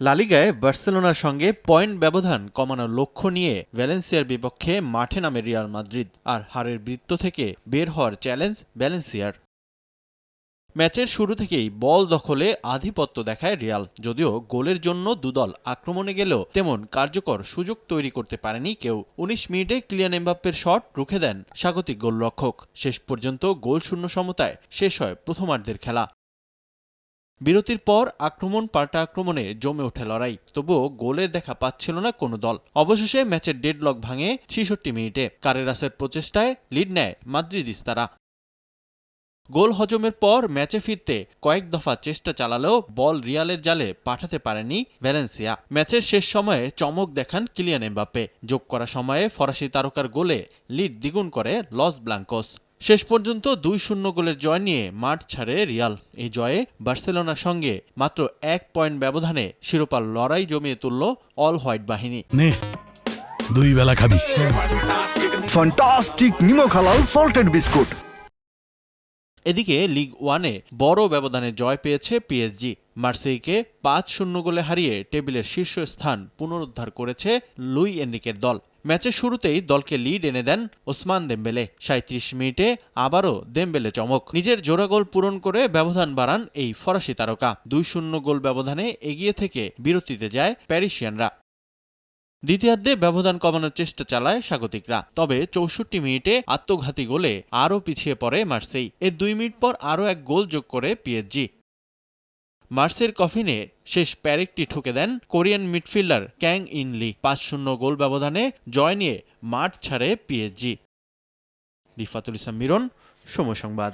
লা লিগায় বার্সেলোনার সঙ্গে পয়েন্ট ব্যবধান কমানোর লক্ষ্য নিয়ে ভ্যালেন্সিয়ার বিপক্ষে মাঠে নামে রিয়াল মাদ্রিদ, আর হারের বৃত্ত থেকে বের হওয়ার চ্যালেঞ্জ ভ্যালেন্সিয়ার। ম্যাচের শুরু থেকেই বল দখলে আধিপত্য দেখায় রিয়াল। যদিও গোলের জন্য দুদল আক্রমণে গেলেও তেমন কার্যকর সুযোগ তৈরি করতে পারেনি কেউ। ১৯ মিনিটে কিলিয়ান এমবাপ্পের শট রুখে দেন স্বাগতিক গোলরক্ষক। শেষ পর্যন্ত গোলশূন্য সমতায় শেষ হয় প্রথমার্ধের খেলা। বিরতির পর আক্রমণ পাল্টা আক্রমণে জমে ওঠে লড়াই, তবুও গোলের দেখা পাচ্ছিল না কোনো দল। অবশেষে ম্যাচের ডেডলক ভাঙে ৬৬ মিনিটে। কারেরাসের প্রচেষ্টায় লিড নেয় মাদ্রিদিস্তারা। গোল হজমের পর ম্যাচে ফিরতে কয়েক দফা চেষ্টা চালালেও বল রিয়ালের জালে পাঠাতে পারেনি ভ্যালেন্সিয়া। ম্যাচের শেষ সময়ে চমক দেখান কিলিয়ান এমবাপ্পে। যোগ করা সময়ে ফরাসি তারকার গোলে লিড দ্বিগুণ করে লস ব্লাঙ্কোস। শেষ পর্যন্ত ২-০ গোলের জয় নিয়ে মাঠ ছাড়ে রিয়াল। এই জয়ে বার্সেলোনার সঙ্গে মাত্র ১ পয়েন্ট ব্যবধানে শিরোপার লড়াই জমিয়ে তুলল অল হোয়াইট বাহিনী। নে ২ বেলা খাবি ফ্যান্টাস্টিক নিমক হালাল সল্টেড বিস্কুট। এদিকে লিগ ওয়ানে বড় ব্যবধানে জয় পেয়েছে পিএসজি। মার্সেইকে ৫-০ গোলে হারিয়ে টেবিলের শীর্ষস্থান পুনরুদ্ধার করেছে লুই এনরিকের দল। ম্যাচের শুরুতেই দলকে লিড এনে দেন ওসমান দেমবেলে। ৩৭ মিনিটে আবারও দেমবেলে চমক। নিজের জোড়া গোল পূরণ করে ব্যবধান বাড়ান এই ফরাসি তারকা। ২-০ গোল ব্যবধানে এগিয়ে থেকে বিরতিতে যায় প্যারিসিয়ানরা। দ্বিতীয়ার্ধে ব্যবধান কমানোর চেষ্টা চালায় স্বাগতিকরা, তবে ৬৪ মিনিটে আত্মঘাতী গোলে আরও পিছিয়ে পড়ে মার্সেই। এর ২ মিনিট পর আরও এক গোল যোগ করে পিএসজি। মার্সের কফিনে শেষ প্যারেকটি ঠুকে দেন কোরিয়ান মিডফিল্ডার ক্যাং ইন লি। ৫-০ গোল ব্যবধানে জয় নিয়ে মাঠ ছাড়ে পিএসজি। রিফাতুল ইসলাম মিরন, সময় সংবাদ।